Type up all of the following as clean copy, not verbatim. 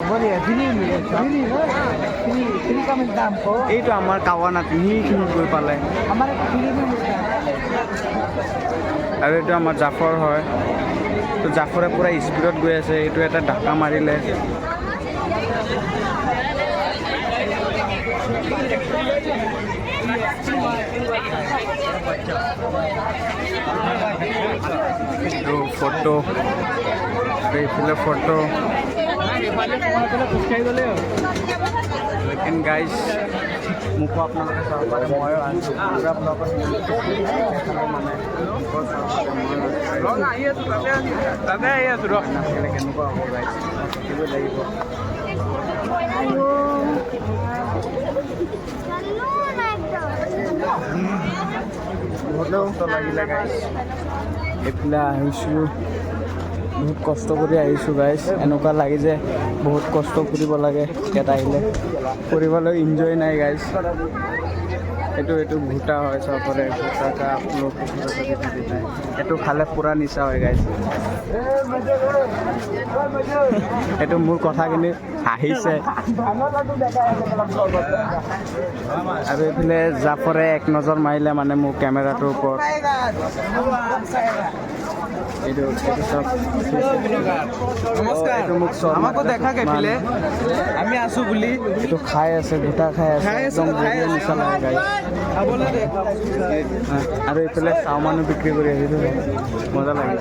बोलिए free free का मिलता है हमको এইটো আমাৰ কাৱানাত সেইখিনি গৈ পালে हमारे को फ्री में मिलता है আৰু এইটো আমাৰ জাফৰ হয় তো জাফৰে পুৰা স্পীডত গৈ আছে এইটো এটা ঢাকা মাৰিলে এইটো ফটো এইফালে ফটো लेकिन गाइस मुझको अपना पूरा ब्लॉगर बहुत লাগিলে গাইছ এইফালে আহিছোঁ বহুত কষ্ট কৰি আহিছোঁ গাইছ এনেকুৱা লাগে যে বহুত কষ্ট কৰিব লাগে ইয়াত আহিলে কৰিবলৈ এনজয় নাই গাইছ এইটো ভুটা হয় চবৰে ভুটা আপলোক এইটো খালে পুৰা নিচা হয় গাইছ এইটো মোৰ কথাখিনি হাঁহিছে আৰু এইফালে জাফৰে এক নজৰ মাৰিলে মানে মোৰ কেমেৰাটোৰ ওপৰত এইটো সব নমস্কাৰ আমাকো দেখা কেপিলে আমি আছো বুলি এইটো খাই আছে গোটা খাই আছে একদম বঢ়িয়া নিচা লাগে গাইছ আৰু এইফালে চাওমানো বিক্ৰী কৰি আহিছোঁ মজা লাগে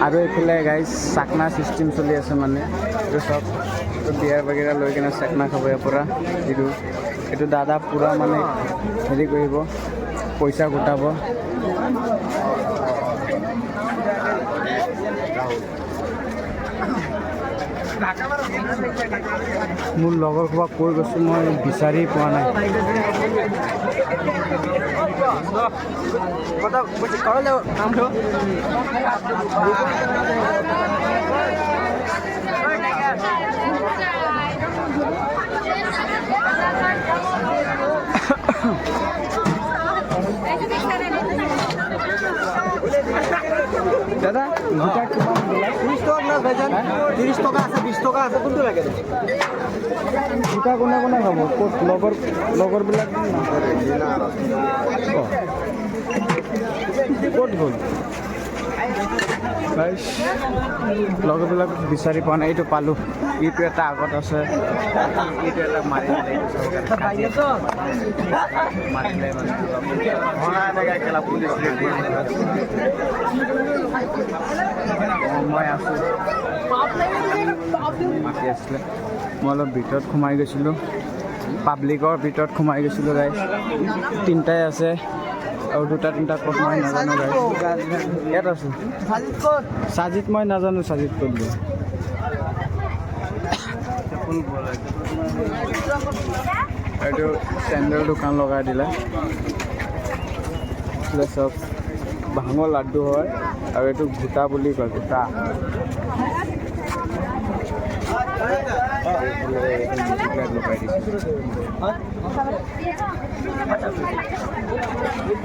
আৰু এইফালে গাইছ চাকনা চিষ্টেম চলি আছে মানে এইটো চব বিয়াৰ বাগেৰা লৈ কিনে চাকনা খাব ইয়াৰ পৰা এইটো দাদা পূৰা মানে হেৰি কৰিব পইচা গোটাব মোৰ লগৰ ক'ৰবাত কৈ গৈছোঁ মই বিচাৰি পোৱা নাই দাদা গোটা কিমান 30 টকা না ভাইজান 30 টকা আছে 20 টকা আছে কোনটো লাগে গোটা কোনে কোনে খাব ক'ত লগৰবিলাক ক'ত গ'ল গাইছ লগৰবিলাক বিচাৰি পোৱা নাই এইটো পালোঁ এইটো এটা আগত আছে এইটো এটা মাৰিলে মই আছোঁ মাতি আছিলে মই অলপ ভিতৰত সোমাই গৈছিলোঁ পাব্লিকৰ ভিতৰত সোমাই গৈছিলোঁ গাইছ তিনিটাই আছে আৰু দুটা তিনিটা ক'ত মই নাজানো গাইছ ইয়াত আছোঁ সাজিত মই নাজানো সাজিত ক'ত গ'ল এইটো চেণ্ডেল দোকান লগাই দিলে চব ভাঙৰ লাড্ডু হয় আৰু এইটো ভুটা বুলি কয় ভুটা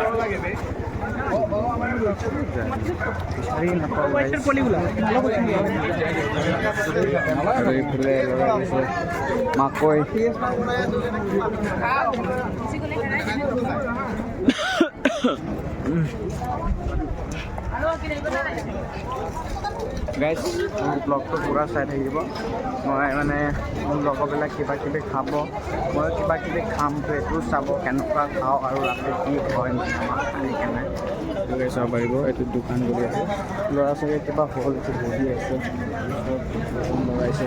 লগাই দিছে মাকৈ গাইজ মোৰ ব্লগটো পূৰা চাই থাকিব মই মানে মোৰ লগৰবিলাক কিবা কিবি খাব মই কিবা কিবি খাম তো এইটো চাব কেনেকুৱা খাওঁ আৰু ৰাতি কি হয় মানে আমাক আনি কেনে এইটো চাব পাৰিব এইটো দোকান বুলি আছে ল'ৰা ছোৱালী কিবা হ'ল এইটো বহি আছে লগাইছে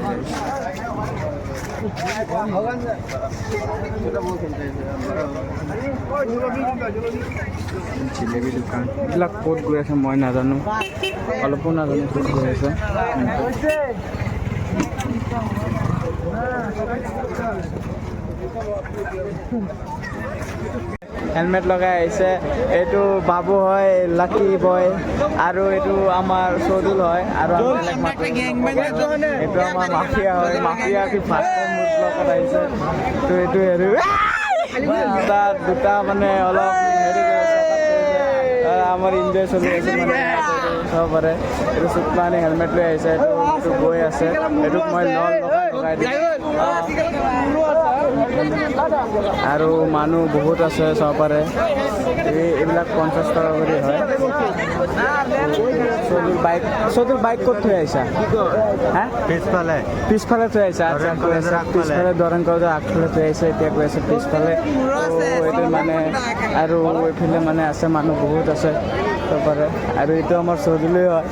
জিলেবী দোকান এইবিলাক ক'ত গৈ আছে মই নাজানো অলপো নাজানো ক'ত গৈ আছে হেলমেট লগাই আহিছে এইটো বাবু হয় লাকি বয় আৰু এইটো আমাৰ চদুল হয় আৰু এইটো আমাৰ মাফিয়া হয় মাফিয়া কি ফাৰ্ষ্ট টাইম মোৰ ব্লগত আহিছে তো এইটো হেৰি দুটা মানে অলপ হেৰি আমাৰ এনজয় চলি আছে মানে চাব পাৰে এইটো চুকমানি হেলমেট লৈ আহিছে এইটো গৈ আছে এইটোক মই লগাই দিম আৰু মানুহ বহুত আছে চাব পাৰে এইবিলাক 50 টকা কৰি হয় চদুৰ বাইক ক'ত থৈ আহিছা হা পিছফালে থৈ আহিছা আচ্ছা পিছফালে দৰং কলেজৰ আগফালে থৈ আহিছে এতিয়া কৈ আছে পিছফালে এইটো মানে আৰু এইফালে মানে আছে মানুহ বহুত আছে চাব পাৰে আৰু এইটো আমাৰ চৌধুৰী হয়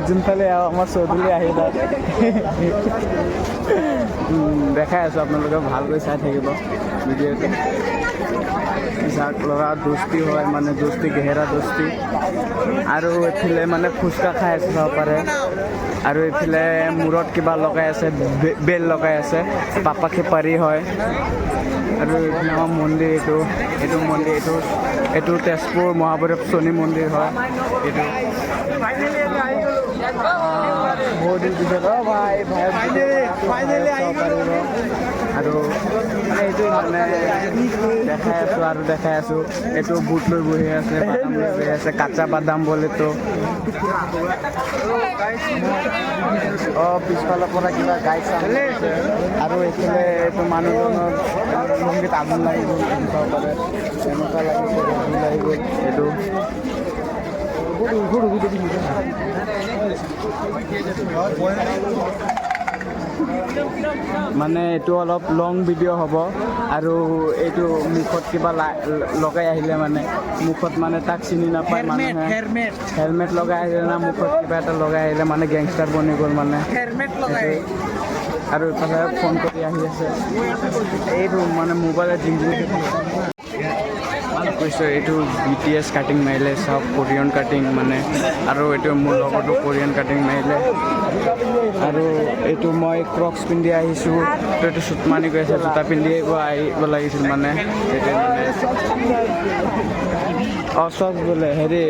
যোনফালে আমাৰ চৌধুৰী আহিলে দেখাই আছোঁ আপোনালোকে ভালকৈ চাই থাকিব ভিডিঅ'টো যাক ল'ৰা দোস্তি হয় মানে দোস্তি গেহেৰা দোস্তি আৰু এইফালে মানে ফুচকা খাই আছে চাব পাৰে আৰু এইফালে মূৰত কিবা লগাই আছে বেল লগাই আছে পাপা খেপাৰী হয় আৰু এইফালে আমাৰ মন্দিৰ এইটো মন্দিৰ এইটো তেজপুৰ মহাভৈৰৱ শনি মন্দিৰ হয় এইটো বহুত দিন পিছত ভাই আৰু মানে এইটো মানে দেখাই আছোঁ এইটো বুট লৈ বহি আছে বাদাম লৈ বহি আছে কাঁচা বাদাম বলেতো পিছফালৰ পৰা কিবা গাই চালে আৰু এইফালে এইটো মানুহজনৰ সংগীত আগুন লাগি গ'ল চাব পাৰে এনেকুৱা লাগিছে আগুন লাগি গ'ল এইটো মানে এইটো অলপ লং ভিডিঅ' হ'ব আৰু এইটো মুখত কিবা লগাই আহিলে মানে মুখত মানে তাক চিনি নাপায় মানুহে হেলমেট লগাই আহিলে না মুখত কিবা এটা লগাই আহিলে মানে গেংষ্টাৰ বনি গ'ল মানে আৰু ইফালে ফোন কৰি আহি আছে এইটো মানে মোবাইলত কৈছোঁ এইটো BTS কাটিং মাৰিলে চব কোৰিয়ান কাটিং মানে আৰু এইটো মোৰ লগতো কোৰিয়ান কাটিং মাৰিলে আৰু এইটো মই ক্ৰক্স পিন্ধি আহিছোঁ তো এইটো চুট মানি গৈ আছে জোতা পিন্ধি আহিব লাগিছিল মানে এইটো মানে চব বোলে হেৰি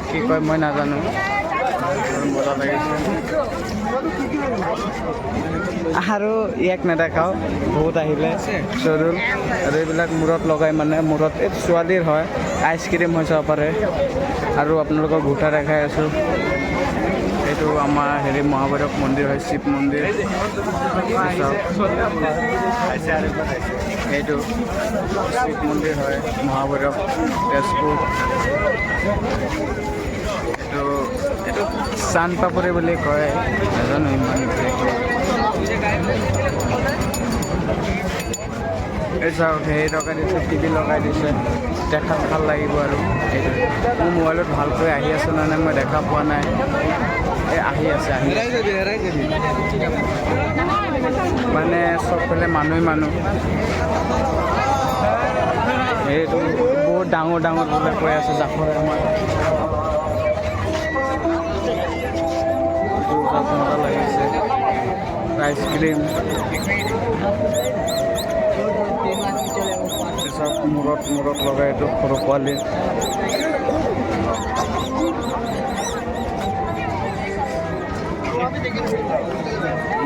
কি কয় মই নাজানো মজা লাগিছে আৰু ইয়াক নেদেখাওঁ বহুত আহিলে চৰুল আৰু এইবিলাক মূৰত লগাই মানে মূৰত এই ছোৱালীৰ হয় আইচক্ৰীম হৈ চাব পাৰে আৰু আপোনালোকক ঘোটা দেখাই আছোঁ এইটো আমাৰ হেৰি মহাভৈৰৱ মন্দিৰ হয় শিৱ মন্দিৰ এইটো শিৱ মন্দিৰ হয় মহাভৈৰৱ তেজপুৰ এইটো চান পাপৰি বুলি কয় নাজানো ইমান এই চাওক হেৰি লগাই দিছে টিভি লগাই দিছে দেখাত ভাল লাগিব আৰু মোৰ মোবাইলত ভালকৈ আহি আছে নে নাই মই দেখা পোৱা নাই এই আহি আছে মানে চবফালে মানুহ এইটো বহুত ডাঙৰ বোলে কৈ আছে জাফৰ আমাৰ মজা লাগিছে আইচক্ৰীম চব মূৰত লগাই এইটো সৰু পোৱালি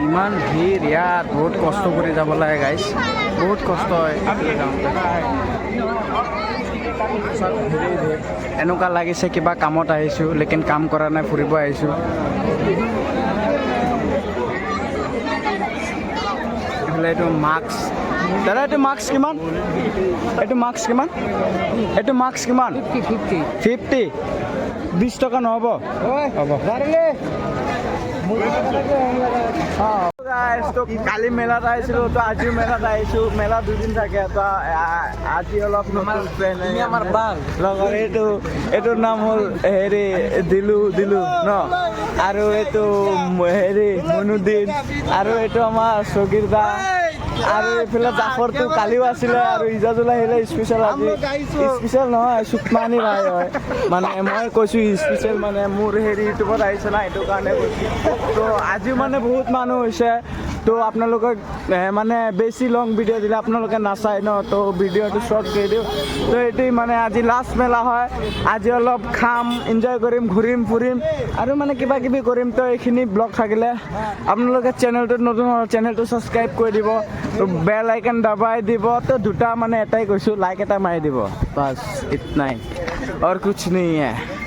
ইমান ভিৰ ইয়াত বহুত কষ্ট কৰি যাব লাগে গাইছ বহুত কষ্ট হয় এনেকুৱা লাগিছে কিবা কামত আহিছোঁ লেকিন কাম কৰা নাই ফুৰিব আহিছোঁ এইটো মাস্ক দাদা এইটো মাস্ক কিমান এইটো মাস্ক কিমান 50 20 টকা নহ'ব হ'ব তো কালি মেলাত আহিছিলোঁ তো আজিও মেলাত আহিছোঁ মেলা দুদিন থাকে তো আজি অলপ আমাৰ লগৰ এইটোৰ নাম হ'ল হেৰি দিলু ন আৰু এইটো হেৰি মনুদ্দিন আৰু এইটো আমাৰ চগীৰ দা আৰু এইফালে জাফৰটো কালিও আছিলে আৰু ইজাজুল আহিলে স্পেচিয়েল আজি স্পেচিয়েল নহয় চুকমানি ভাই হয় মানে মই কৈছোঁ স্পেচিয়েল মানে মোৰ হেৰি ইউটিউবত আহিছে না সেইটো কাৰণে কৈছোঁ তো আজিও মানে বহুত মানুহ হৈছে তো আপোনালোকক মানে বেছি লং ভিডিঅ' দিলে আপোনালোকে নাচায় ন তো ভিডিঅ'টো শ্বৰ্ট কৰি দিওঁ তো এইটোৱেই মানে আজি লাষ্ট মেলা হয় আজি অলপ খাম এনজয় কৰিম ঘূৰিম ফুৰিম আৰু মানে কিবা কিবি কৰিম তো এইখিনি ব্লগ থাকিলে আপোনালোকে চেনেলটোত নতুন চেনেলটো ছাবস্ক্ৰাইব কৰি দিব তো বেল আইকন দবাই দিব তো দুটা মানে এটাই কৈছোঁ লাইক এটা মাৰি দিব বাছ ইতনাই और कुछ नहीं है